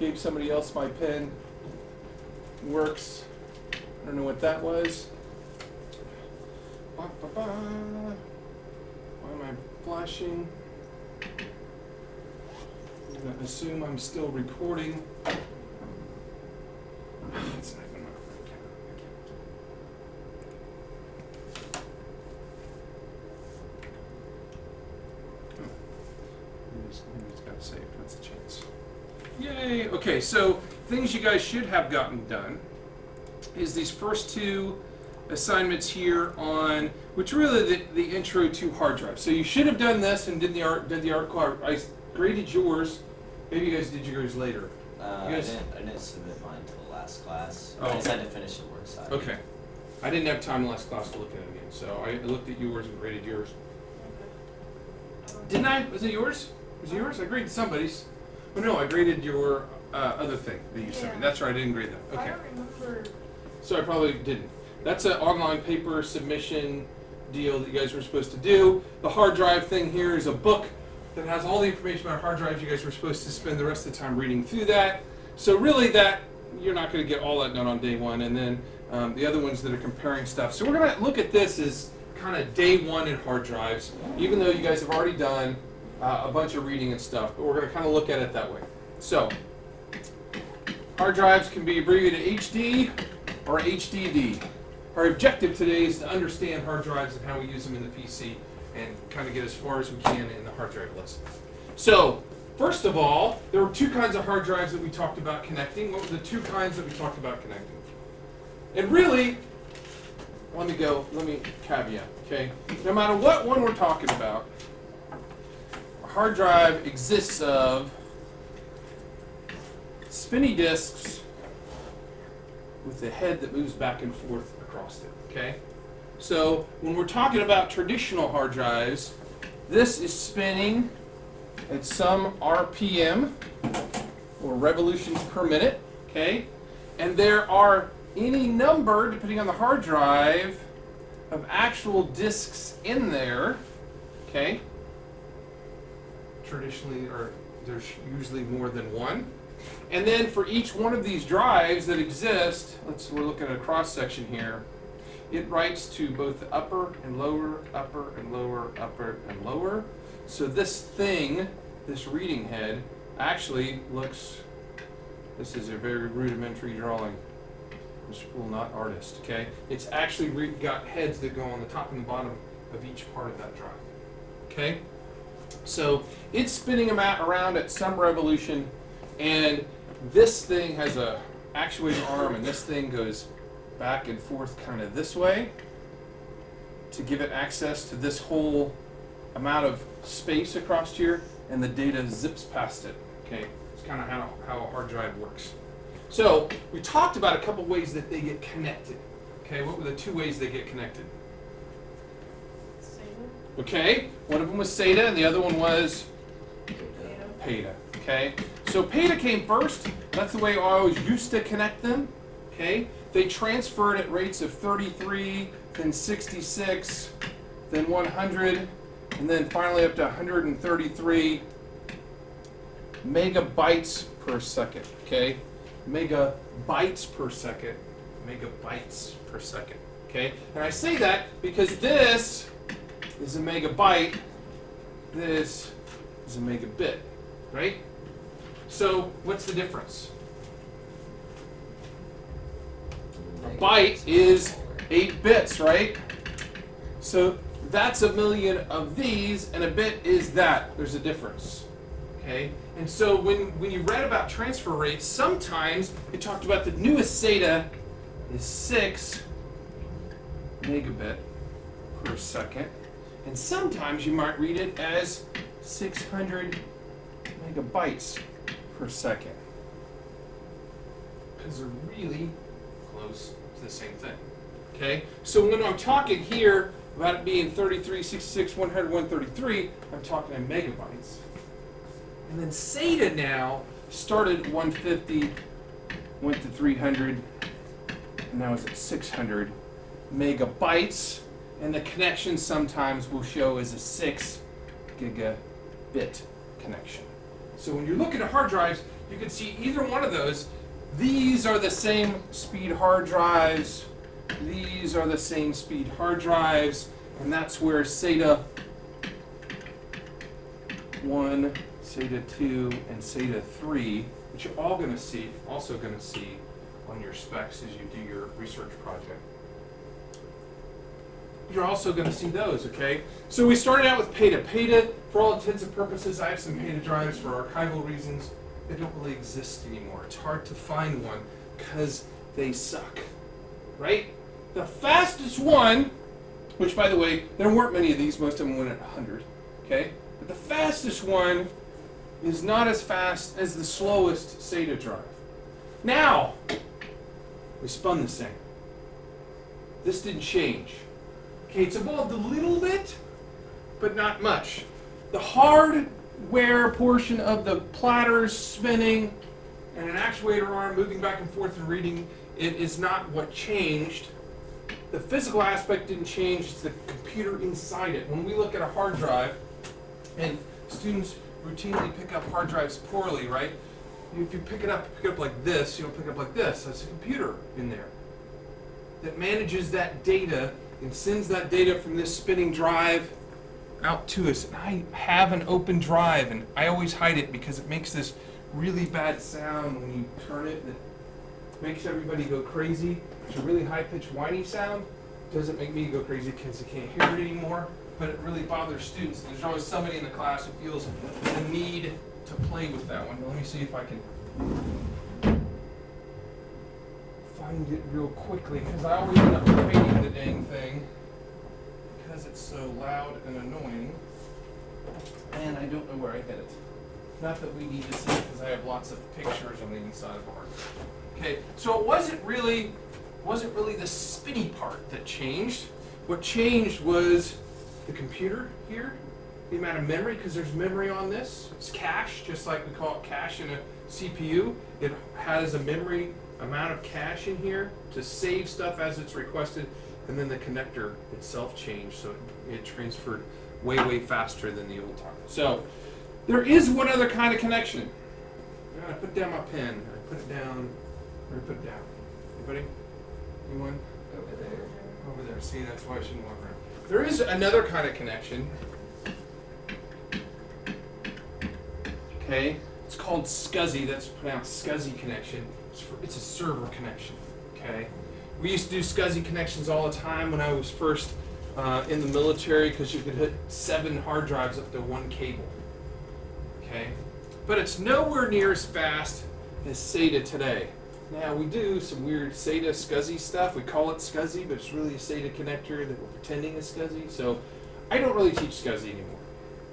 Gave somebody else my pen. Works. I don't know what that was. Why am I flashing? I'm going to assume I'm still recording. It's not even my Maybe it's got saved. What's the chance? Yay! Okay, so things you guys should have gotten done is these first two assignments here on, which really the intro to hard drives. So you should have done this and did the article. I graded yours. Maybe you guys did yours later. I didn't submit mine until last class. Oh. I just had to finish the work side. Okay. I didn't have time last class to look at it again, so I looked at yours and graded yours. Didn't I? Was it yours? Was it yours? I graded somebody's. Oh no, I graded your other thing that you sent me. That's right, I didn't grade them. Okay. I don't remember. So I probably didn't. That's an online paper submission deal that you guys were supposed to do. The hard drive thing here is a book that has all the information about hard drives. You guys were supposed to spend the rest of the time reading through that. So really that, you're not going to get all that done on day one. And then the other ones that are comparing stuff. So we're going to look at this as kind of day one in hard drives, even though you guys have already done a bunch of reading and stuff. But we're going to kind of look at it that way. So hard drives can be abbreviated HD or HDD. Our objective today is to understand hard drives and how we use them in the PC and kind of get as far as we can in the hard drive lesson. So, first of all, there were two kinds of hard drives that we talked about connecting. What were the two kinds that we talked about connecting? And really, let me caveat, okay? No matter what one we're talking about, a hard drive exists of spinny disks with a head that moves back and forth across it, okay? So when we're talking about traditional hard drives, this is spinning at some RPM, or revolutions per minute, okay? And there are any number, depending on the hard drive, of actual disks in there, okay? Traditionally, or there's usually more than one. And then for each one of these drives that exist, we're looking at a cross section here, it writes to both the upper and lower, upper and lower, upper and lower. So this thing, this reading head, actually looks, this is a very rudimentary drawing. Mr. Poole, not artist, okay? It's actually got heads that go on the top and the bottom of each part of that drive, okay? So it's spinning them around at some revolution, and this thing has a actuator arm, and this thing goes back and forth kind of this way to give it access to this whole amount of space across here, and the data zips past it, okay? It's kind of how a hard drive works. So we talked about a couple ways that they get connected, okay? What were the two ways they get connected? SATA. Okay, one of them was SATA, and the other one was PATA, okay? So PATA came first. That's the way I always used to connect them, okay? They transferred at rates of 33, then 66, then 100, and then finally up to 133 megabytes per second, okay? Megabytes per second, megabytes per second, okay? And I say that because this is a megabyte, this is a megabit, right? So what's the difference? A byte is 8 bits, right? So that's a million of these, and a bit is that. There's a difference, okay? And so when you read about transfer rates, sometimes it talked about the newest SATA is 6 megabit per second, and sometimes you might read it as 600 megabytes per second, because they're really close to the same thing, okay? So when I'm talking here about it being 33, 66, 100, 133, I'm talking in megabytes. And then SATA now started at 150, went to 300, and now it's at 600 megabytes. And the connection sometimes will show as a 6 gigabit connection. So when you're looking at hard drives, you can see either one of those. These are the same speed hard drives. These are the same speed hard drives. And that's where SATA 1, SATA 2, and SATA 3, which you're all going to see, also going to see on your specs as you do your research project. You're also going to see those, okay? So we started out with PATA. PATA, for all intents and purposes, I have some PATA drives for archival reasons. They don't really exist anymore. It's hard to find one because they suck, right? The fastest one, which by the way, there weren't many of these, most of them went at 100, okay? But the fastest one is not as fast as the slowest SATA drive. Now, we spun this thing. This didn't change. Okay, it's evolved a little bit, but not much. The hardware portion of the platters spinning and an actuator arm moving back and forth and reading it is not what changed. The physical aspect didn't change, it's the computer inside it. When we look at a hard drive, and students routinely pick up hard drives poorly, right? If you pick it up like this, you don't pick it up like this. That's a computer in there that manages that data and sends that data from this spinning drive out to us. And I have an open drive, and I always hide it because it makes this really bad sound when you turn it that makes everybody go crazy. It's a really high-pitched whiny sound. Doesn't make me go crazy because I can't hear it anymore, but it really bothers students. There's always somebody in the class who feels the need to play with that one. Let me see if I can find it real quickly, because I always end up hiding the dang thing because it's so loud and annoying, and I don't know where I hid it. Not that we need to see it, because I have lots of pictures on the inside of our. Okay, so it wasn't really the spinny part that changed. What changed was the computer here, the amount of memory, because there's memory on this. It's cache, just like we call it cache in a CPU. It has a memory amount of cache in here to save stuff as it's requested, and then the connector itself changed, so it transferred way faster than the old time. So there is one other kind of connection. I'm gonna put down my pen. I put it down. Where put it down? Anybody? Anyone? Over there. Over there. See, that's why I shouldn't walk around. There is another kind of connection. Okay, it's called Scuzzy. That's pronounced Scuzzy Connection. It's a server connection. Okay, we used to do Scuzzy connections all the time when I was first in the military, because you could hit 7 hard drives up to 1 cable. Okay, but it's nowhere near as fast as SATA today. Now, we do some weird SATA Scuzzy stuff. We call it Scuzzy, but it's really a SATA connector that we're pretending is Scuzzy. So I don't really teach Scuzzy anymore.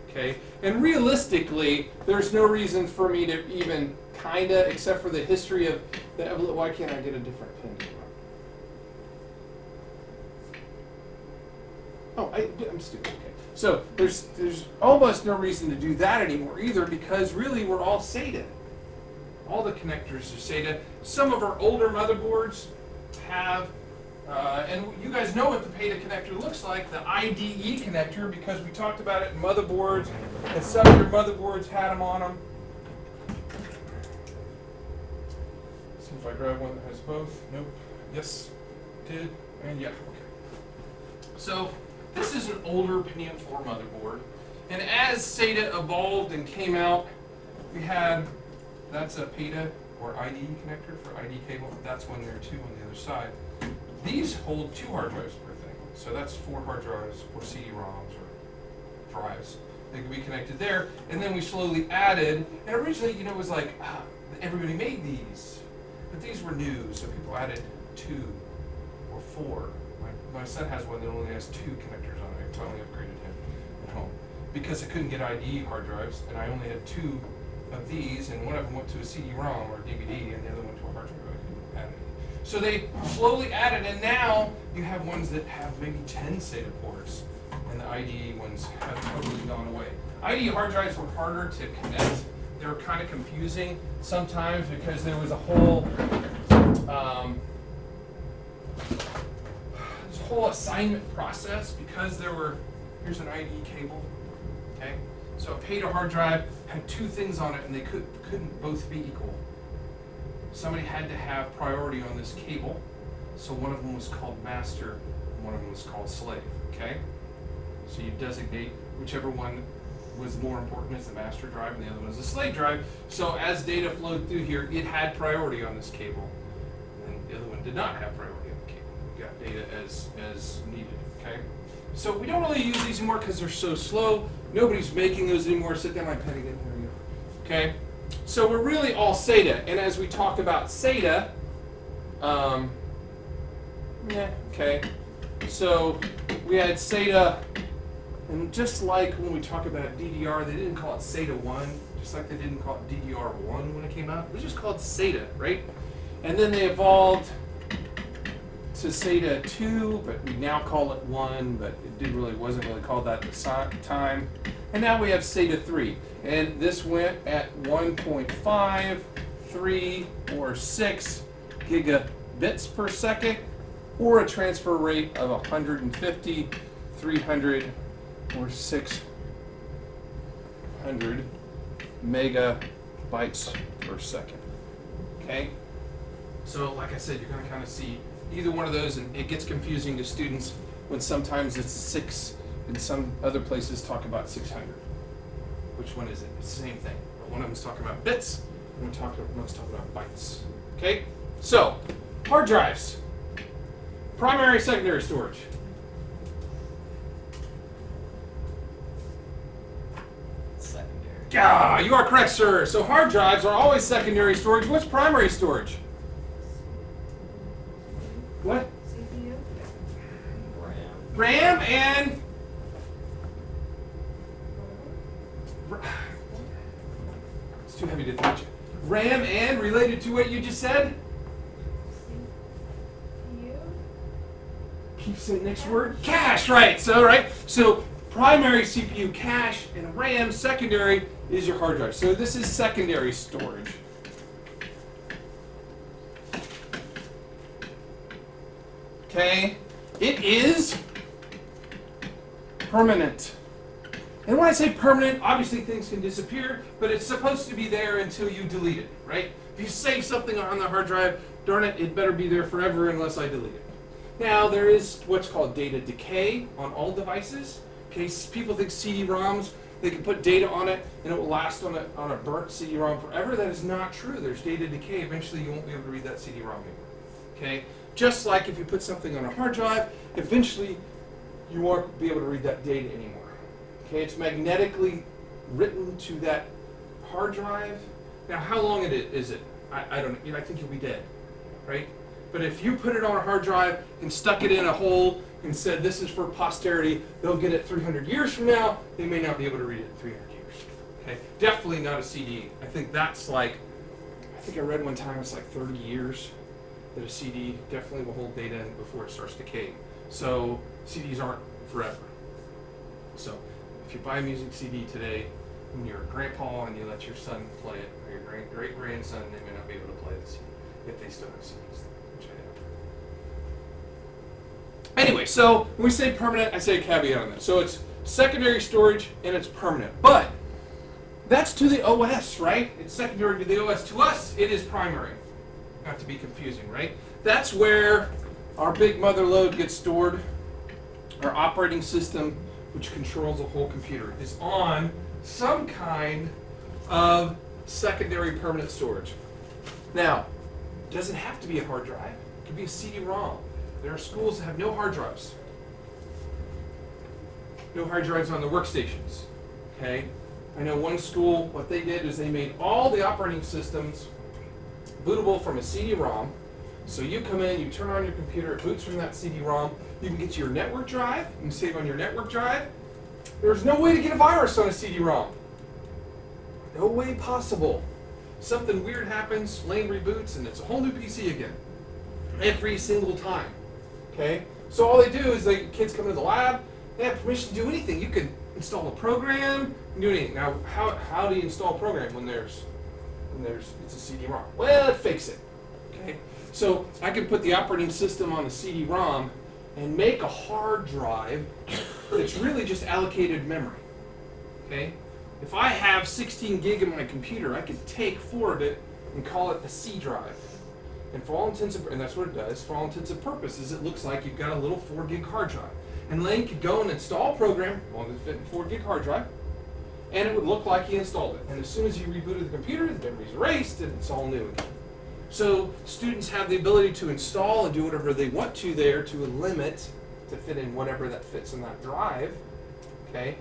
Okay? And realistically, there's no reason for me to even kinda, except for the history of the why can't I get a different pen? Oh, I'm stupid. Okay. So there's almost no reason to do that anymore either, because really we're all SATA. All the connectors are SATA. Some of our older motherboards have, and you guys know what the PATA connector looks like, the IDE connector, because we talked about it in motherboards, and some of your motherboards had them on them. See if I grab one that has both. Nope. Yes, did, and yeah, okay. So this is an older Pentium 4 motherboard, and as SATA evolved and came out, we had, that's a PATA or IDE connector for ID cable. That's one there too on the other side. These hold 2 hard drives per thing. So that's 4 hard drives or CD-ROMs or drives. They can be connected there. And then we slowly added, and originally, it was like, everybody made these. But these were new, so people added 2 or 4. My son has one that only has 2 connectors on it. I finally upgraded him at home, because I couldn't get IDE hard drives, and I only had 2 of these, and one of them went to a CD-ROM or DVD, and the other went to a hard drive. I couldn't add it. So they slowly added, and now you have ones that have maybe 10 SATA ports, and the IDE ones have totally gone away. IDE hard drives were harder to connect. They were kind of confusing sometimes, because there was a whole assignment process, because there were, here's an IDE cable, okay? So a PATA hard drive had two things on it, and they couldn't both be equal. Somebody had to have priority on this cable, so one of them was called master, and one of them was called slave, okay? So you designate whichever one was more important as the master drive, and the other one was the slave drive. So as data flowed through here, it had priority on this cable, and the other one did not have priority on the cable. It got data as needed, okay? So we don't really use these anymore because they're so slow. Nobody's making those anymore. Sit down, my pen again. There we go. Okay? So we're really all SATA. And as we talk about SATA, okay. So we had SATA, and just like when we talk about DDR, they didn't call it SATA 1, just like they didn't call it DDR1 when it came out. It was just called SATA, right? And then they evolved to SATA 2, but we now call it 1, but it wasn't really called that at the time. And now we have SATA 3, and this went at 1.5, 3, or 6 gigabits per second, or a transfer rate of 150, 300, or 600 megabytes per second. Okay? So like I said, you're going to kind of see either one of those, and it gets confusing to students when sometimes it's 6 and some other places talk about 600. Which one is it? It's the same thing. But one of them's talking about bits, and one's talking about bytes. Okay? So, hard drives. Primary, secondary storage. Secondary. Yeah, you are correct, sir. So hard drives are always secondary storage. What's primary storage? What? CPU? RAM and it's too heavy to touch. RAM and related to what you just said? CPU? Keep saying next word. Cache, right. So primary CPU cache and RAM, secondary is your hard drive. So this is secondary storage. Okay? It is permanent. And when I say permanent, obviously things can disappear, but it's supposed to be there until you delete it, right? If you save something on the hard drive, darn it, it better be there forever unless I delete it. Now, there is what's called data decay on all devices. Okay, people think CD-ROMs, they can put data on it and it will last on a burnt CD-ROM forever. That is not true. There's data decay. Eventually, you won't be able to read that CD-ROM anymore. Okay? Just like if you put something on a hard drive, eventually you won't be able to read that data anymore. Okay, it's magnetically written to that hard drive. Now, how long is it? I don't know. I think you'll be dead, right? But if you put it on a hard drive and stuck it in a hole and said this is for posterity, they'll get it 300 years from now. They may not be able to read it in 300 years. Okay, definitely not a CD. I think that's like, I think I read one time it's like 30 years that a CD definitely will hold data in before it starts decaying. So CDs aren't forever. So if you buy a music CD today, when you're a grandpa and you let your son play it, or your great-grandson, they may not be able to play the CD if they still have CDs, which I have. Anyway, so when we say permanent, I say a caveat on that. So it's secondary storage and it's permanent. But that's to the OS, right? It's secondary to the OS. To us, it is primary. Not to be confusing, right? That's where our big mother load gets stored. Our operating system, which controls the whole computer, is on some kind of secondary permanent storage. Now, it doesn't have to be a hard drive. It could be a CD-ROM. There are schools that have no hard drives. No hard drives on the workstations. Okay? I know one school, what they did is they made all the operating systems bootable from a CD-ROM. So you come in, you turn on your computer, it boots from that CD-ROM. You can get to your network drive, you can save on your network drive. There's no way to get a virus on a CD-ROM. No way possible. Something weird happens, Lane reboots, and it's a whole new PC again. Every single time. Okay? So all they do is kids come into the lab, they have permission to do anything. You can install a program, you can do anything. Now, how do you install a program when it's a CD-ROM? Well, it fakes it. Okay? So I can put the operating system on the CD-ROM and make a hard drive that's really just allocated memory. Okay? If I have 16 gig in my computer, I could take 4 of it and call it a C drive. And for all intents and that's what it does, for all intents and purposes, it looks like you've got a little 4 gig hard drive. And Lane could go and install a program, as long as it fit in 4 gig hard drive, and it would look like he installed it. And as soon as you rebooted the computer, the memory's erased and it's all new again. So students have the ability to install and do whatever they want to there to a limit to fit in whatever that fits in that drive, okay?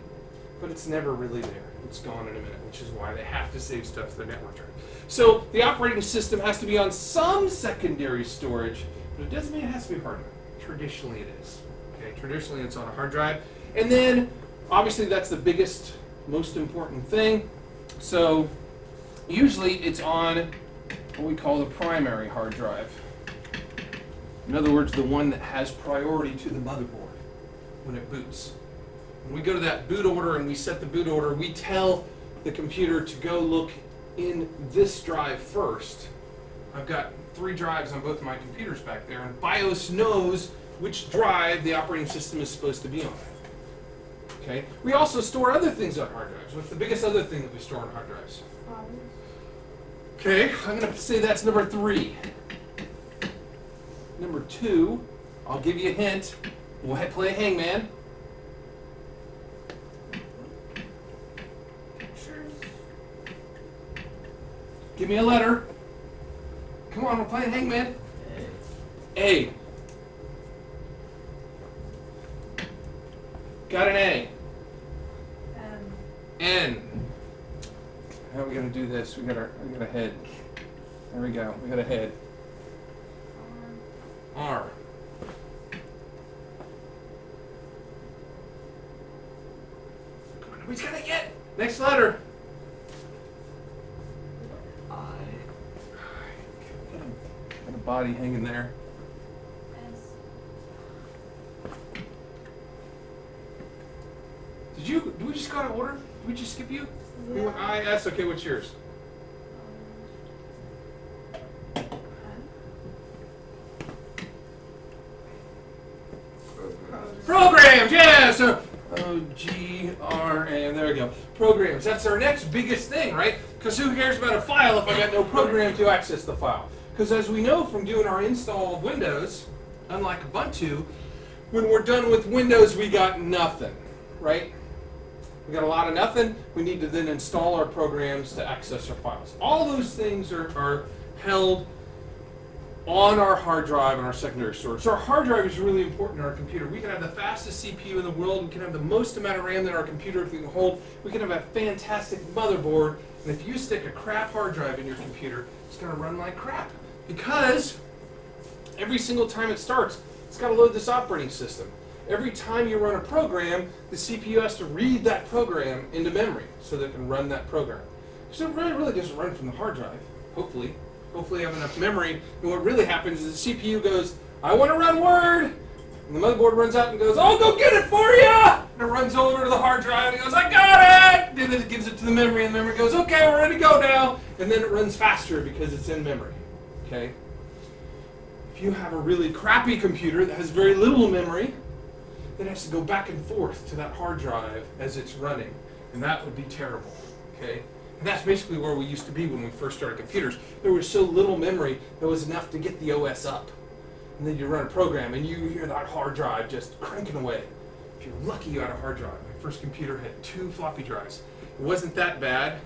But it's never really there. It's gone in a minute, which is why they have to save stuff to the network drive. So the operating system has to be on some secondary storage, but it doesn't mean it has to be hard drive. Traditionally it is. Okay, traditionally it's on a hard drive. And then obviously that's the biggest, most important thing. So usually it's on what we call the primary hard drive. In other words, the one that has priority to the motherboard when it boots. When we go to that boot order and we set the boot order, we tell the computer to go look in this drive first. I've got 3 drives on both of my computers back there, and BIOS knows which drive the operating system is supposed to be on. Okay. We also store other things on hard drives. What's the biggest other thing that we store on hard drives? Okay, I'm going to say that's number 3. Number 2, I'll give you a hint. We'll play Hangman. Give me a letter. Come on, we're playing Hangman. A. Got an A. N. How are we going to do this? We got a head. There we go. We got a head. R. Come on, nobody's got it yet. Next letter. Got a body hanging there. Did we just go out of order? Did we just skip you? Yeah. We went I, S, okay, what's yours? Programs, yeah! So, O-G-R-A-M, there we go. Programs, that's our next biggest thing, right? Because who cares about a file if I got no program to access the file? Because as we know from doing our install of Windows, unlike Ubuntu, when we're done with Windows, we got nothing, right? We got a lot of nothing. We need to then install our programs to access our files. All those things are held on our hard drive and our secondary storage. So our hard drive is really important in our computer. We can have the fastest CPU in the world. We can have the most amount of RAM that our computer can hold. We can have a fantastic motherboard. And if you stick a crap hard drive in your computer, it's going to run like crap. Because every single time it starts, it's got to load this operating system. Every time you run a program, the CPU has to read that program into memory so that it can run that program. So it really doesn't run from the hard drive, hopefully. Hopefully you have enough memory. And what really happens is the CPU goes, I want to run Word. And the motherboard runs out and goes, I'll go get it for you. And it runs over to the hard drive and it goes, I got it. And then it gives it to the memory and the memory goes, okay, we're ready to go now. And then it runs faster because it's in memory. Okay? If you have a really crappy computer that has very little memory, then it has to go back and forth to that hard drive as it's running. And that would be terrible. Okay? And that's basically where we used to be when we first started computers. There was so little memory that was enough to get the OS up. And then you run a program and you hear that hard drive just cranking away. If you're lucky you had a hard drive. My first computer had 2 floppy drives. It wasn't that bad,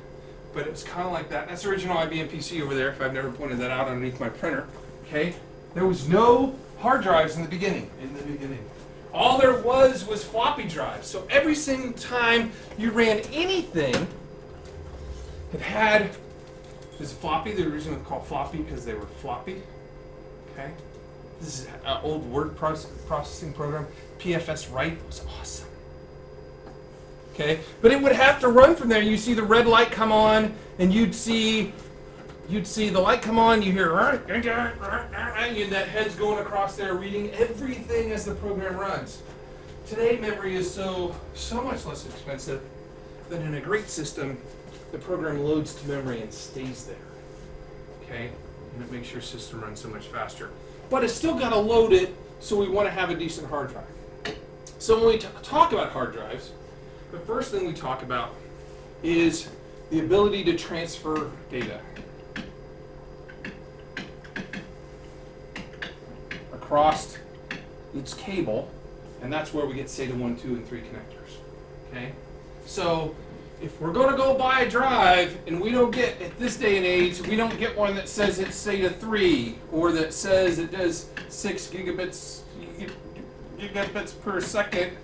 but it was kind of like that. That's the original IBM PC over there, if I've never pointed that out underneath my printer. Okay? There was no hard drives in the beginning. All there was floppy drives. So every single time you ran anything, it had this floppy. The reason it's called floppy because they were floppy. Okay? This is an old word processing program. PFS Write was awesome. Okay? But it would have to run from there. You see the red light come on, and you'd see the light come on, you hear, and that head's going across there reading everything as the program runs. Today, memory is so much less expensive that in a great system, the program loads to memory and stays there. Okay? And it makes your system run so much faster. But it's still got to load it, so we want to have a decent hard drive. So when we talk about hard drives, the first thing we talk about is the ability to transfer data across each cable, and that's where we get SATA 1, 2, and 3 connectors. Okay? So if we're going to go buy a drive, and we don't get, at this day and age, we don't get one that says it's SATA 3, or that says it does 6 gigabits per second,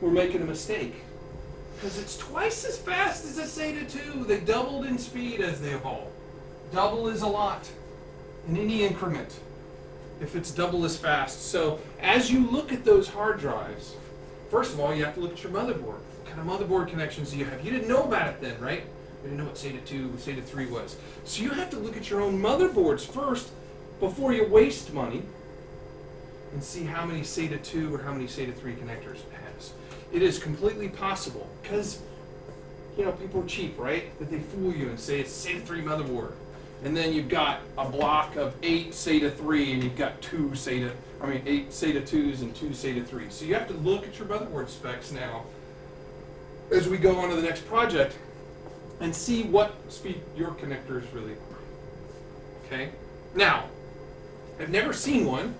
we're making a mistake. Because it's twice as fast as a SATA 2. They doubled in speed as they evolve. Double is a lot in any increment if it's double as fast. So as you look at those hard drives, first of all, you have to look at your motherboard. What kind of motherboard connections do you have? You didn't know about it then, right? You didn't know what SATA 2, SATA 3 was. So you have to look at your own motherboards first before you waste money and see how many SATA 2 or how many SATA 3 connectors it has. It is completely possible because, you know, people are cheap, right? That they fool you and say it's SATA 3 motherboard. And then you've got a block of 8 SATA 3 and you've got 8 SATA 2s and 2 SATA 3s. So you have to look at your motherboard specs now as we go on to the next project and see what speed your connectors really are. Okay? Now, I've never seen one.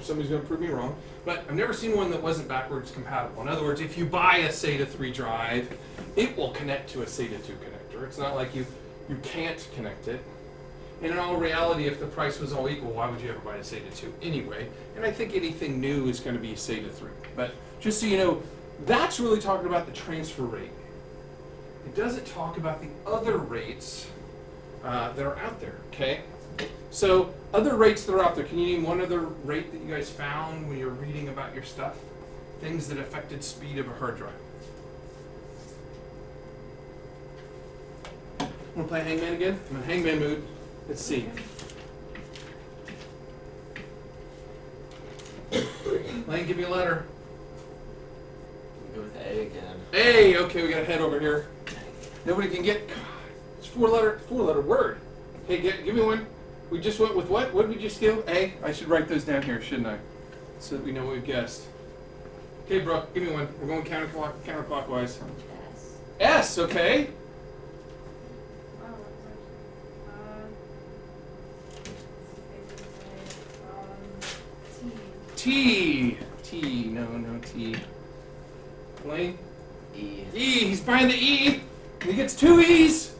Somebody's going to prove me wrong, but I've never seen one that wasn't backwards compatible. In other words, if you buy a SATA 3 drive, it will connect to a SATA 2 connector. It's not like you can't connect it. And in all reality, if the price was all equal, why would you ever buy a SATA 2 anyway? And I think anything new is going to be SATA 3. But just so you know, that's really talking about the transfer rate. It doesn't talk about the other rates that are out there, okay? So other rates that are out there, can you name one other rate that you guys found when you're reading about your stuff? Things that affected speed of a hard drive. Want to play Hangman again? I'm in Hangman mood. Let's see. Lane, give me a letter. Go with A again. A, okay, we got a head over here. Nobody can get, God, it's four-letter word. Hey, give me one. We just went with what? What did we just do? A? I should write those down here, shouldn't I? So that we know what we've guessed. Okay, Brooke, give me one. We're going counterclockwise. S. S, okay. T. No T. Blaine? E. E. He's buying the E. And he gets 2 E's.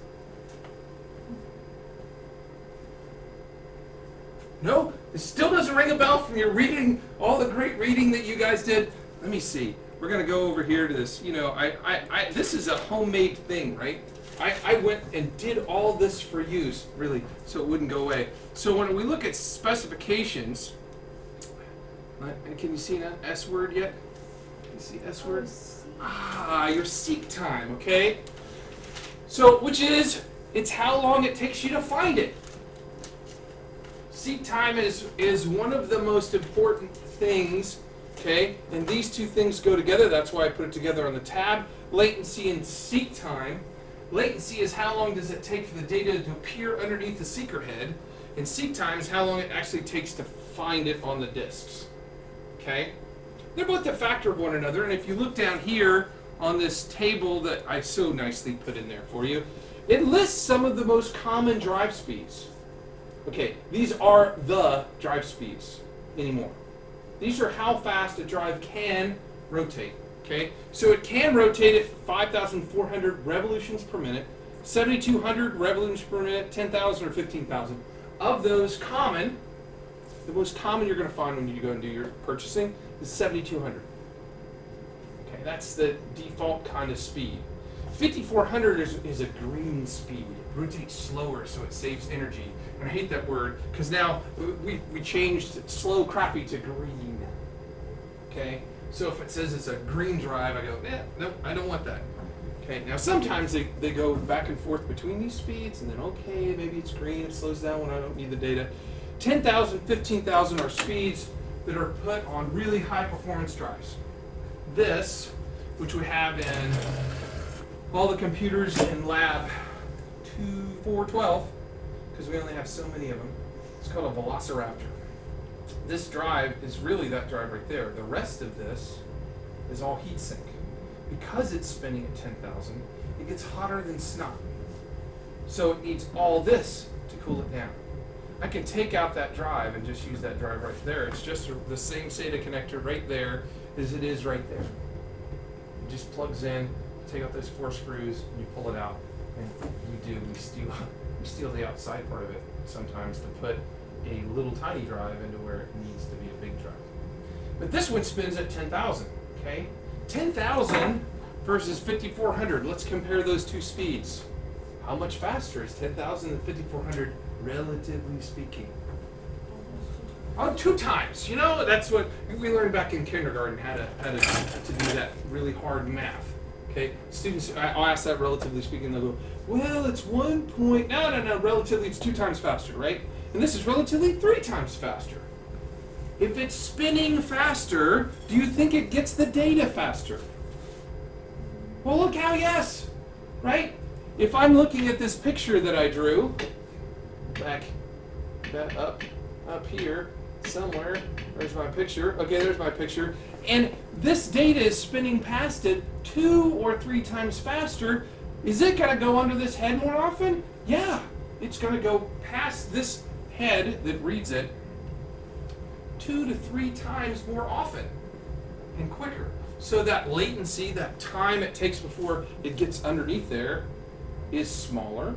No, it still doesn't ring a bell from your reading, all the great reading that you guys did. Let me see. We're gonna go over here to this. You know, this is a homemade thing, right? I went and did all this for you, really, so it wouldn't go away. So when we look at specifications, can you see that S word yet? Can you see S word? Your seek time, okay? So, it's how long it takes you to find it. Seek time is one of the most important things, okay? And these two things go together. That's why I put it together on the tab. Latency and seek time. Latency is how long does it take for the data to appear underneath the seeker head, and seek time is how long it actually takes to find it on the disks. Okay? They're both a factor of one another, and if you look down here on this table that I so nicely put in there for you, it lists some of the most common drive speeds. Okay, these are the drive speeds anymore. These are how fast a drive can rotate. Okay, so it can rotate at 5,400 revolutions per minute, 7,200 revolutions per minute, 10,000 or 15,000. Of those common, the most common you're going to find when you go and do your purchasing is 7,200. Okay, that's the default kind of speed. 5,400 is a green speed. It rotates slower, so it saves energy. And I hate that word because now we changed slow crappy to green. Okay, so if it says it's a green drive, I go, no, I don't want that. Okay, now sometimes they go back and forth between these speeds, and then okay, maybe it's green, it slows down when I don't need the data. 10,000, 15,000 are speeds that are put on really high performance drives. This, which we have in all the computers in lab 412, because we only have so many of them, it's called a Velociraptor. This drive is really that drive right there. The rest of this is all heatsink. Because it's spinning at 10,000, it gets hotter than snot. So it needs all this to cool it down. I can take out that drive and just use that drive right there. It's just the same SATA connector right there as it is right there. It just plugs in, take out those 4 screws, and you pull it out. And we steal the outside part of it sometimes to put a little tiny drive into where it needs to be a big drive. But this one spins at 10,000, okay? 10,000 versus 5,400. Let's compare those two speeds. How much faster is 10,000 and 5,400, relatively speaking? Oh, 2 times. You know, that's what we learned back in kindergarten, how to do that really hard math. Okay, students, I'll ask that relatively speaking, they'll go, well, it's 1 point, no, relatively it's 2 times faster, right? And this is relatively 3 times faster. If it's spinning faster, do you think it gets the data faster? Well, look how yes, right? If I'm looking at this picture that I drew, back up here somewhere, there's my picture. Okay, there's my picture. And this data is spinning past it 2 or 3 times faster. Is it going to go under this head more often? Yeah, it's going to go past this head that reads it 2 to 3 times more often and quicker. So that latency, that time it takes before it gets underneath there, is smaller,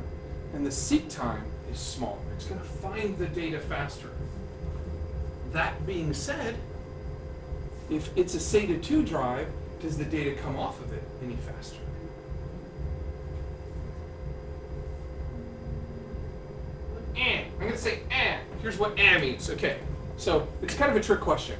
and the seek time is smaller. It's going to find the data faster. That being said, if it's a SATA 2 drive, does the data come off of it any faster? I'm going to say Here's what means. Okay, so it's kind of a trick question.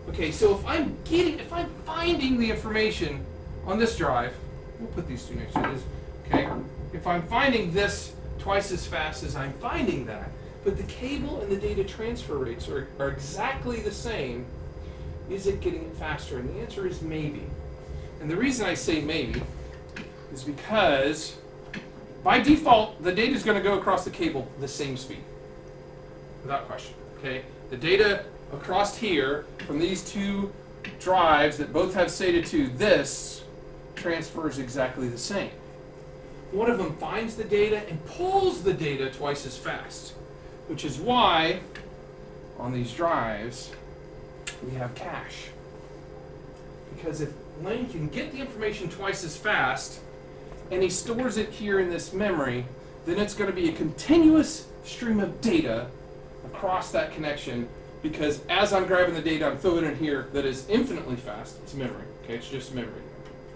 Okay, so if I'm finding the information on this drive, we'll put these two next to this. Okay, if I'm finding this twice as fast as I'm finding that, but the cable and the data transfer rates are exactly the same, is it getting it faster? And the answer is maybe. And the reason I say maybe is because by default, the data is going to go across the cable the same speed, without question. Okay, the data across here from these two drives that both have SATA 2, this transfers exactly the same. One of them finds the data and pulls the data twice as fast, which is why on these drives we have cache. Because if Len can get the information twice as fast and he stores it here in this memory, then it's going to be a continuous stream of data across that connection, because as I'm grabbing the data, I'm throwing it in here that is infinitely fast. It's memory. Okay, it's just memory.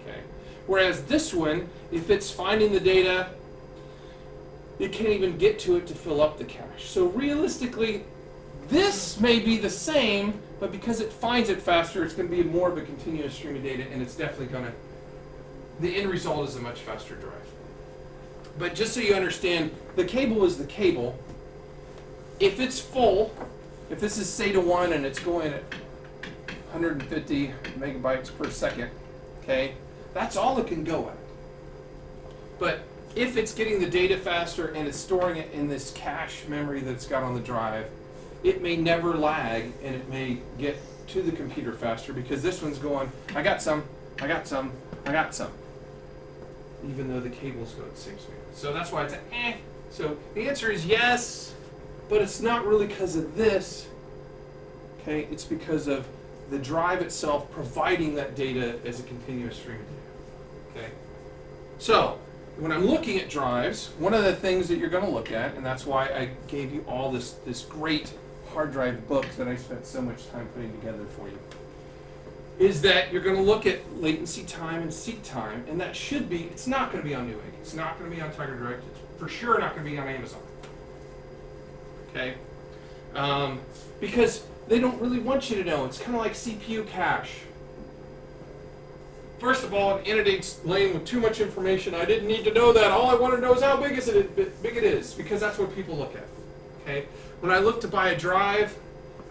Okay. Whereas this one, if it's finding the data, it can't even get to it to fill up the cache. So realistically, this may be the same, but because it finds it faster, it's going to be more of a continuous stream of data, and it's definitely going to, the end result is a much faster drive. But just so you understand, the cable is the cable. If it's full, if this is SATA 1 and it's going at 150 megabytes per second, okay, that's all it can go at. But if it's getting the data faster and it's storing it in this cache memory that it's got on the drive, it may never lag and it may get to the computer faster, because this one's going, I got some, I got some, I got some, even though the cables go at the same speed. So that's why it's a So the answer is yes, but it's not really because of this. Okay, it's because of the drive itself providing that data as a continuous stream of data. Okay, so when I'm looking at drives, one of the things that you're going to look at, and that's why I gave you all this great hard drive book that I spent so much time putting together for you, is that you're going to look at latency time and seek time, and that should be, it's not going to be on Newegg, it's not going to be on Tiger Direct, it's for sure not going to be on Amazon. Okay? Because they don't really want you to know. It's kind of like CPU cache. First of all, it inundates Lane with too much information. I didn't need to know that. All I want to know is how big it is, because that's what people look at. Okay? When I look to buy a drive,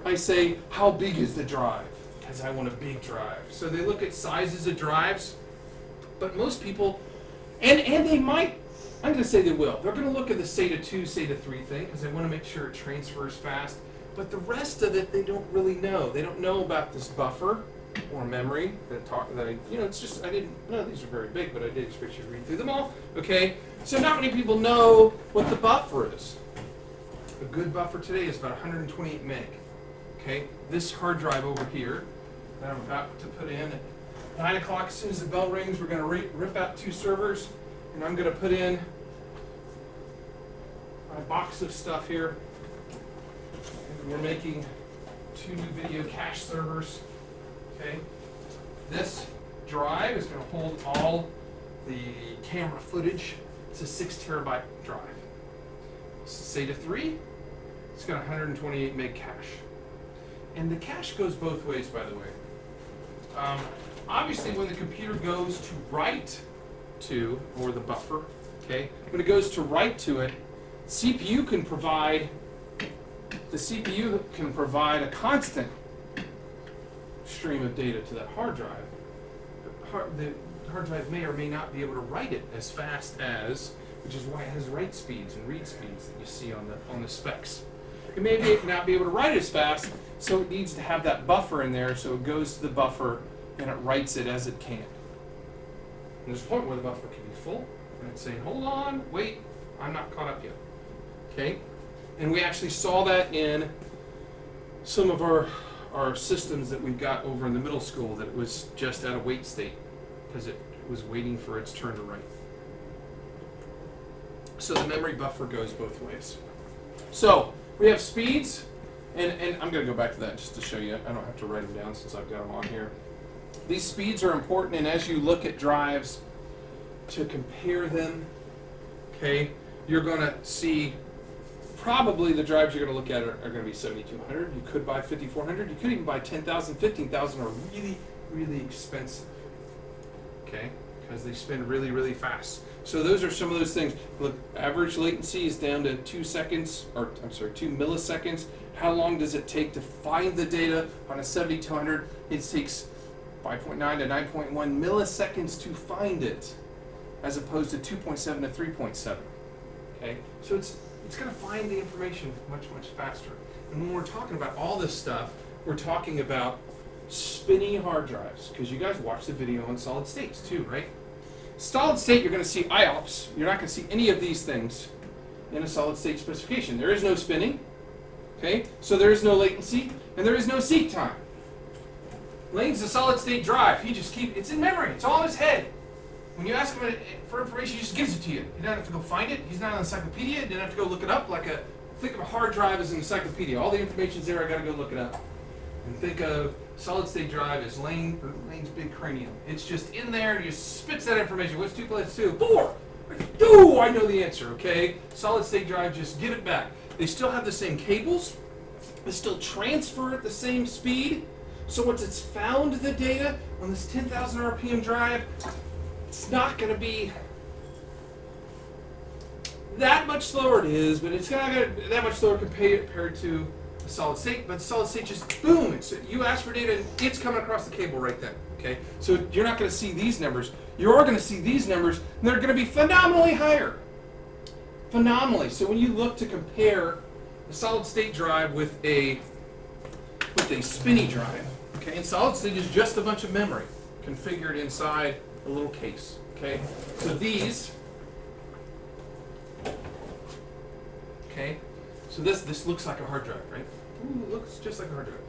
I say, how big is the drive? Because I want a big drive. So they look at sizes of drives, but most people, and they might, I'm going to say they will. They're going to look at the SATA 2, SATA 3 thing, because they want to make sure it transfers fast. But the rest of it, they don't really know. They don't know about this buffer. or memory that I, it's just, I didn't, none of these are very big, but I did expect you to read through them all. Okay, so not many people know what the buffer is. A good buffer today is about 128 meg. Okay, this hard drive over here that I'm about to put in at 9 o'clock, as soon as the bell rings, we're going to rip out 2 servers, and I'm going to put in my box of stuff here. And we're making 2 new video cache servers. Okay, this drive is going to hold all the camera footage. It's a 6 terabyte drive. SATA 3, it's got 128 meg cache. And the cache goes both ways, by the way. Obviously, when the computer goes to write to, or the buffer, okay, when it goes to write to it, the CPU can provide a constant stream of data to that hard drive. The hard drive may or may not be able to write it as fast as, which is why it has write speeds and read speeds that you see on the specs. It may not be able to write as fast, so it needs to have that buffer in there, so it goes to the buffer and it writes it as it can. And there's a point where the buffer can be full, and it's saying, hold on, wait, I'm not caught up yet. Okay? And we actually saw that in some of our systems that we've got over in the middle school, that it was just at a wait state because it was waiting for its turn to write. So the memory buffer goes both ways. So we have speeds, and I'm going to go back to that just to show you. I don't have to write them down since I've got them on here. These speeds are important, and as you look at drives to compare them, okay, you're going to see probably the drives you're going to look at are going to be 7200. You could buy 5400. You could even buy 10,000, 15,000 are really, really expensive, okay, because they spin really, really fast. So those are some of those things. Look, average latency is down to 2 milliseconds. How long does it take to find the data on a 7200? It takes 5.9 to 9.1 milliseconds to find it, as opposed to 2.7 to 3.7. Okay, so it's going to find the information much, much faster. And when we're talking about all this stuff, we're talking about spinny hard drives, because you guys watch the video on solid states too, right? Solid state, you're going to see IOPS. You're not going to see any of these things in a solid state specification. There is no spinning, okay? So there is no latency, and there is no seek time. Lane's a solid state drive. He just it's in memory. It's all in his head. When you ask him for information, he just gives it to you. You don't have to go find it. He's not an encyclopedia. You don't have to go look it up. Think of a hard drive as an encyclopedia. All the information's there. I got to go look it up. And think of solid state drive as Lane's big cranium. It's just in there, and he just spits that information. What's 2 plus 2? 4! Ooh, I know the answer, okay? Solid state drive, just give it back. They still have the same cables. They still transfer at the same speed. So once it's found the data on this 10,000 RPM drive, it's not going to be that much slower. It is, but it's not going to that much slower compared to a solid state. But the solid state just, boom, you ask for data and it's coming across the cable right then. Okay, so you're not going to see these numbers. You are going to see these numbers, and they're going to be phenomenally higher. Phenomenally. So when you look to compare a solid state drive with a spinny drive, okay, and solid state is just a bunch of memory configured inside a little case. Okay, so these. Okay, so this looks like a hard drive, right? Ooh, it looks just like a hard drive.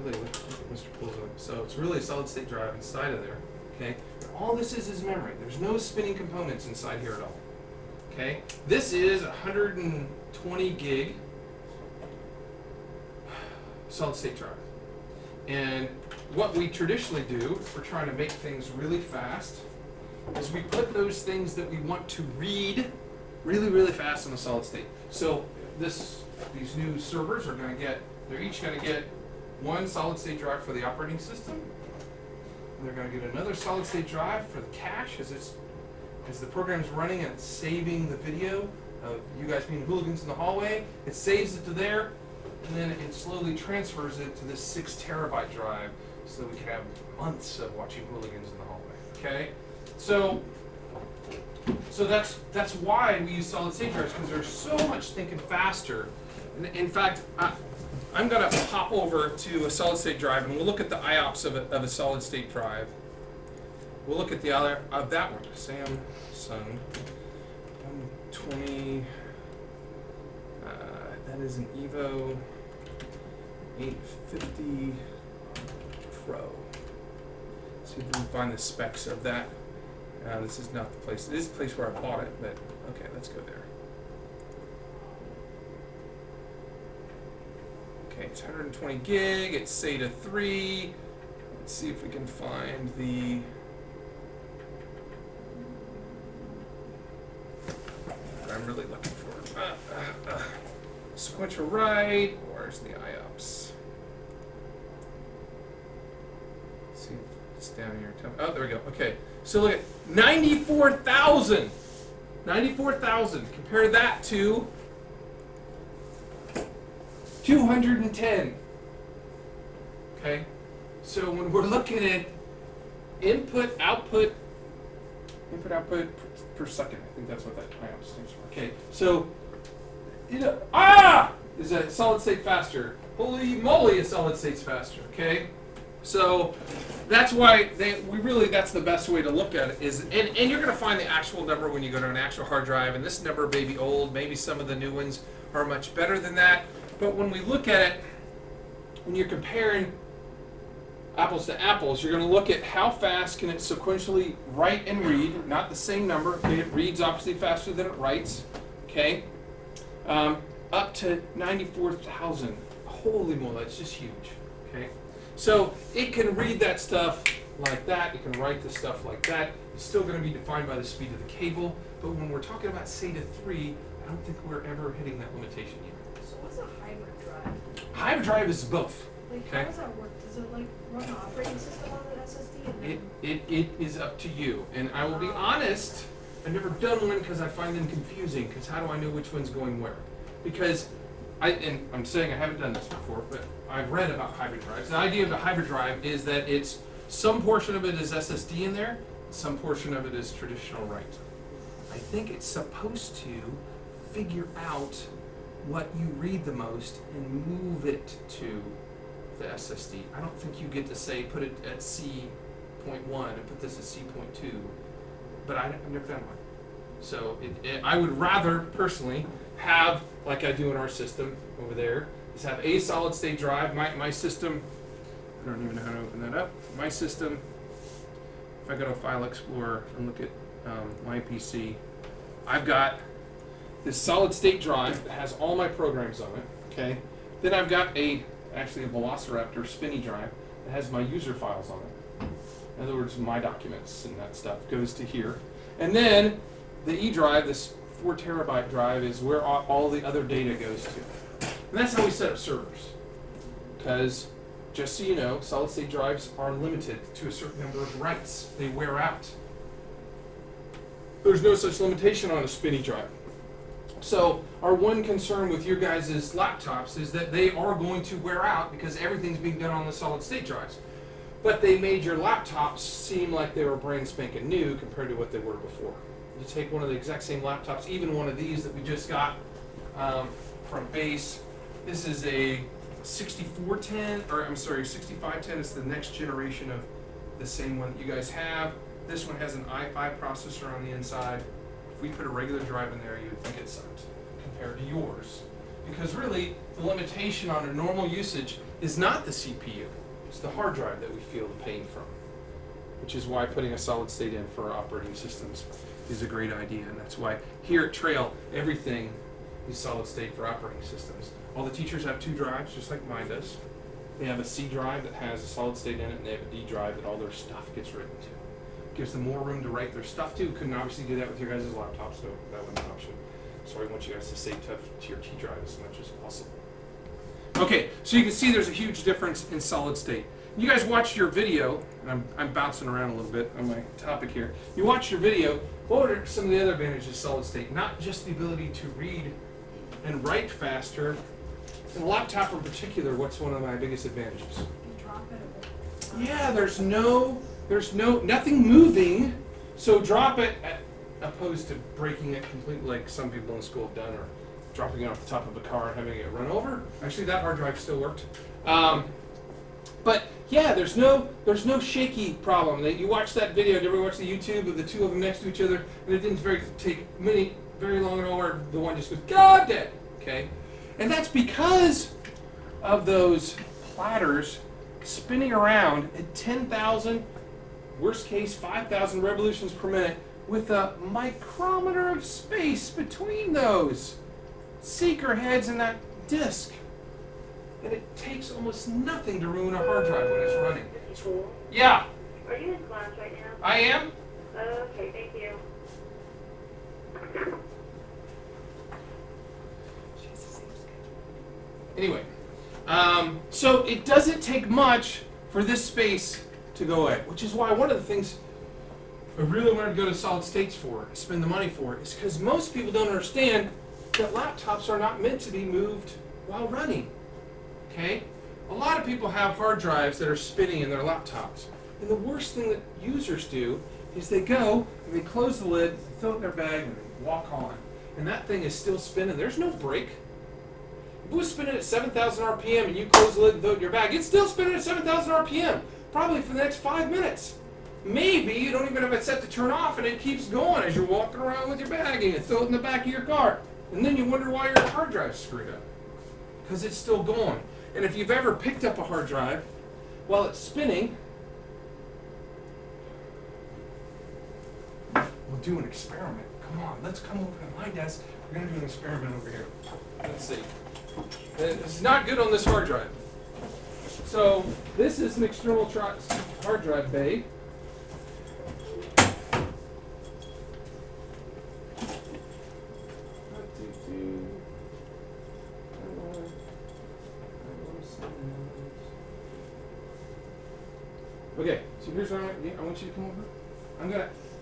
Really, look at Mr. Poole's on it. So it's really a solid state drive inside of there. Okay, all this is memory. There's no spinning components inside here at all. Okay, this is 120 gig solid state drive. And what we traditionally do, if we're trying to make things really fast, is we put those things that we want to read really, really fast in a solid state. So these new servers are going to they're each going to get one solid state drive for the operating system. And they're going to get another solid state drive for the cache as the program's running and it's saving the video of you guys being hooligans in the hallway. It saves it to there, and then it slowly transfers it to this 6 terabyte drive so that we can have months of watching hooligans in the hallway. Okay? So that's why we use solid state drives, because they're so much thinking faster. In fact, I'm gonna pop over to a solid state drive and we'll look at the IOPS of a solid state drive. We'll look at the other of that one, Samsung 120. That is an Evo 850 Pro. See if we can find the specs of that. This is not the place. This is the place where I bought it, but okay, let's go there. Okay, it's 120 gig. It's SATA 3. Let's see if we can find the. I'm really looking for sequential write. Where's the IOPS? Let's see if it's down here. Oh, there we go. Okay, so look at 94,000. 94,000. Compare that to 210. Okay, so when we're looking at input output per second, I think that's what that IOPS stands for. Okay, so is a solid state faster? Holy moly, a solid state's faster. Okay, so that's why that's the best way to look at it is, and you're going to find the actual number when you go to an actual hard drive, and this number may be old, maybe some of the new ones are much better than that, but when we look at it, when you're comparing apples to apples, you're going to look at how fast can it sequentially write and read, not the same number. Okay, it reads obviously faster than it writes. Okay, up to 94,000. Holy moly, that's just huge. Okay, so it can read that stuff like that. It can write the stuff like that. It's still going to be defined by the speed of the cable. But when we're talking about SATA 3, I don't think we're ever hitting that limitation yet. So what's a hybrid drive? Hybrid drive is both. Like, Okay. how does that work? Does it like run an operating system on the SSD? And then It is up to you. And I will be honest, I've never done one because I find them confusing, because how do I know which one's going where? Because I'm saying I haven't done this before, but I've read about hybrid drives. The idea of a hybrid drive is that it's some portion of it is SSD in there, some portion of it is traditional write. I think it's supposed to figure out what you read the most and move it to the SSD. I don't think you get to say put it at C.1 and put this at C.2, but I've never done one. So I would rather personally have, like I do in our system over there, is have a solid state drive. My system, I don't even know how to open that up. My system, if I go to File Explorer and look at my PC, I've got this solid state drive that has all my programs on it. Okay, then I've got actually a Velociraptor spinny drive that has my user files on it. In other words, my documents and that stuff goes to here. And then the E drive, this 4 terabyte drive, is where all the other data goes to. And that's how we set up servers. Because, just so you know, solid state drives are limited to a certain number of writes. They wear out. There's no such limitation on a spinny drive. So our one concern with your guys' laptops is that they are going to wear out because everything's being done on the solid state drives. But they made your laptops seem like they were brand spanking new compared to what they were before. You take one of the exact same laptops, even one of these that we just got from Base. This is a 6510. It's the next generation of the same one that you guys have. This one has an i5 processor on the inside. If we put a regular drive in there, you would think it sucked compared to yours. Because really, the limitation on a normal usage is not the CPU. It's the hard drive that we feel the pain from. Which is why putting a solid state in for our operating systems is a great idea. And that's why here at Trail, everything is solid state for operating systems. All the teachers have 2 drives, just like mine does. They have a C drive that has a solid state in it, and they have a D drive that all their stuff gets written to. Gives them more room to write their stuff to. Couldn't obviously do that with your guys' laptops, so that wasn't an option. So I want you guys to save to your T drive as much as possible. Okay, so you can see there's a huge difference in solid state. You guys watched your video, and I'm bouncing around a little bit on my topic here. You watched your video. What are some of the other advantages of solid state? Not just the ability to read and write faster. In a laptop in particular, what's one of my biggest advantages? you drop it a bit. Yeah, there's nothing moving, so drop it opposed to breaking it completely like some people in school have done, or dropping it off the top of a car and having it run over. Actually, that hard drive still worked. But yeah, there's no shaky problem. You watch that video, did you ever watch the YouTube of the two of them next to each other? And it didn't take very long at all where the one just goes, God damn! Okay? And that's because of those platters spinning around at 10,000, worst case 5,000 revolutions per minute with a micrometer of space between those seeker heads and that disk. And it takes almost nothing to ruin a hard drive when it's running. Yeah. Are you in class right now? I am. Okay, thank you. Anyway, so it doesn't take much for this space to go away, which is why one of the things I really wanted to go to solid states for, spend the money for, is because most people don't understand that laptops are not meant to be moved while running. Okay? A lot of people have hard drives that are spinning in their laptops. And the worst thing that users do is they go and they close the lid, throw it in their bag, and they walk on. And that thing is still spinning. There's no break. If it was spinning at 7,000 RPM and you close the lid and throw it in your bag, it's still spinning at 7,000 RPM, probably for the next 5 minutes. Maybe you don't even have it set to turn off and it keeps going as you're walking around with your bag and you throw it in the back of your car. And then you wonder why your hard drive's screwed up. Because it's still going. And if you've ever picked up a hard drive while it's spinning, we'll do an experiment. Come on, let's come over to my desk. We're going to do an experiment over here. Let's see. It's not good on this hard drive. So this is an external hard drive bay. Okay, so here's what I want you to come over.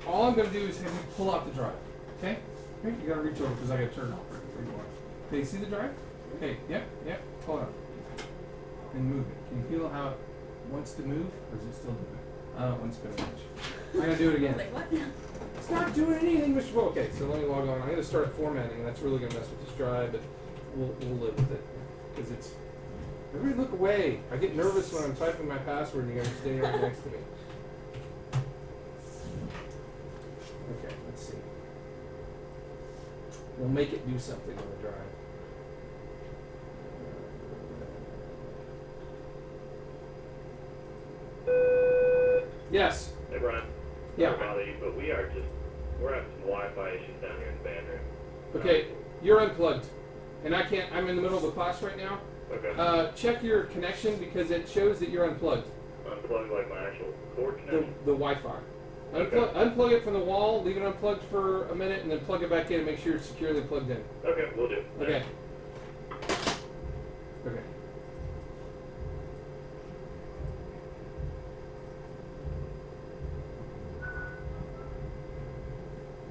All I'm gonna do is have you pull out the drive. Okay? Here, you gotta reach over because I gotta turn it off right where you want. Okay, you see the drive? Okay, yep, pull it out. And move it. Can you feel how it wants to move? Or is it still moving? It wants to much. I'm gonna do it again. Like what? It's not doing anything, Mr. Bo. Okay, so let me log on. I'm gonna start formatting, and that's really gonna mess with this drive, but we'll live with it. Because it's everybody look away. I get nervous when I'm typing my password and you guys are standing right next to me. Okay, let's see. We'll make it do something on the drive. Yes. Hey Brian. Yeah. Sorry to bother you, but we're having some Wi-Fi issues down here in the band room. Okay, you're unplugged. And I'm in the middle of a class right now. Okay. Check your connection because it shows that you're unplugged. Unplug like my actual cord connection? The Wi-Fi. Okay. Unplug it from the wall, leave it unplugged for a minute, and then plug it back in and make sure it's securely plugged in. Okay, we'll do. Okay. Okay.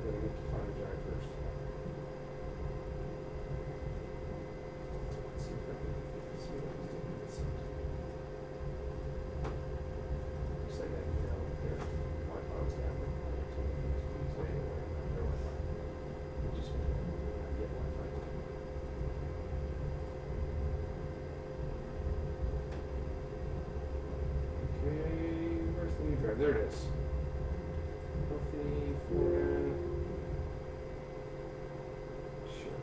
Gotta get to find the drive first. Let's see if I can see what he's doing. Looks like that email right there. Wi-Fi was down. He's waiting away on their Wi-Fi. We'll just get Wi-Fi. Okay, where's the new drive? There it is. Healthy, foreign. Sure.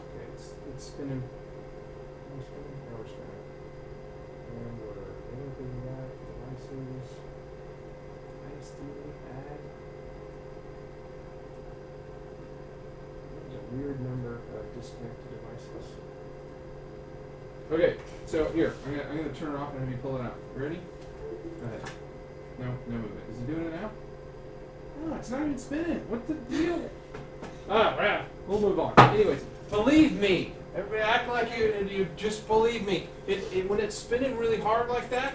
Okay, it's spinning. We're spinning. Now we're spinning. And we're anything that devices. ISD add. There's a weird number of disconnected devices. Okay, so here, I'm gonna turn it off and have you pull it out. Ready? Go ahead. No movement. Is it doing it now? No, it's not even spinning. What's the deal? Yeah, we'll move on. Anyways, believe me. Everybody act like you just believe me. It when it's spinning really hard like that,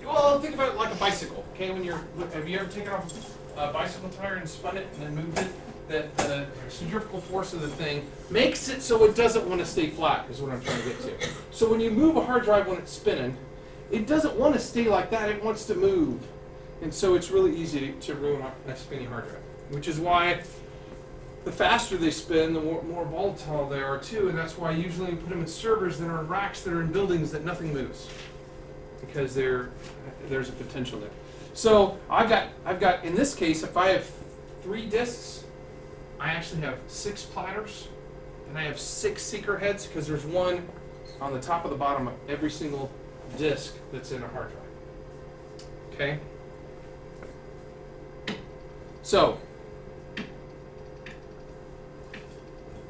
well, think about it like a bicycle. Okay, have you ever taken off a bicycle tire and spun it and then moved it? The centrifugal force of the thing makes it so it doesn't want to stay flat, is what I'm trying to get to. So when you move a hard drive when it's spinning, it doesn't want to stay like that, it wants to move. And so it's really easy to ruin a spinning hard drive. Which is why the faster they spin, the more volatile they are too, and that's why usually you put them in servers that are in racks that are in buildings that nothing moves, because there's a potential there. So I've got in this case, if I have 3 disks, I actually have 6 platters, and I have 6 seeker heads because there's one on the top of the bottom of every single disk that's in a hard drive. Okay? So,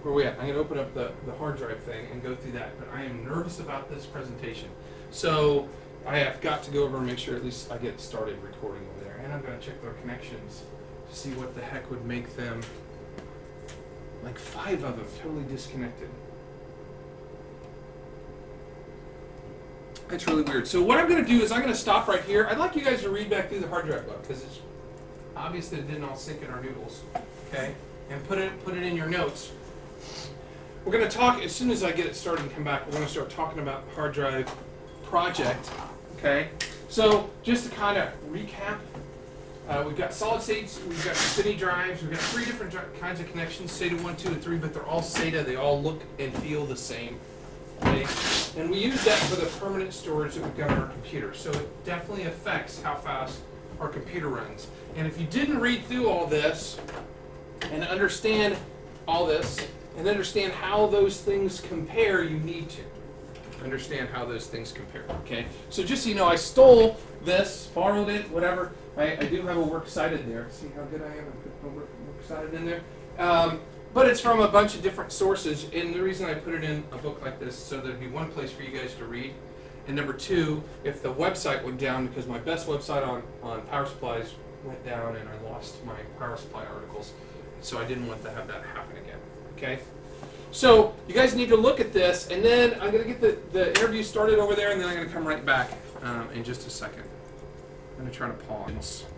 where are we at? I'm going to open up the hard drive thing and go through that, but I am nervous about this presentation. So, I have got to go over and make sure at least I get started recording over there. And I'm going to check their connections to see what the heck would make them, like 5 of them, totally disconnected. That's really weird. So what I'm going to do is I'm going to stop right here. I'd like you guys to read back through the hard drive book because it's obvious that it didn't all sink in our noodles. Okay? And put it in your notes. We're going to talk, as soon as I get it started and come back, we're going to start talking about the hard drive project. Okay? So just to kind of recap, we've got solid states, we've got spinny drives, we've got 3 different kinds of connections, SATA 1, 2, and 3, but they're all SATA. They all look and feel the same. Okay? And we use that for the permanent storage that we've got on our computer. So it definitely affects how fast our computer runs. And if you didn't read through all this and understand all this and understand how those things compare, you need to understand how those things compare. Okay? So just so you know, I stole this, borrowed it, whatever. I do have a works cited there. See how good I am? I put my works cited in there. But it's from a bunch of different sources, and the reason I put it in a book like this is so there'd be one place for you guys to read, and number 2, if the website went down, because my best website on power supplies went down and I lost my power supply articles, so I didn't want to have that happen again. Okay? So you guys need to look at this, and then I'm going to get the interview started over there, and then I'm going to come right back in just a second. I'm going to try to pause.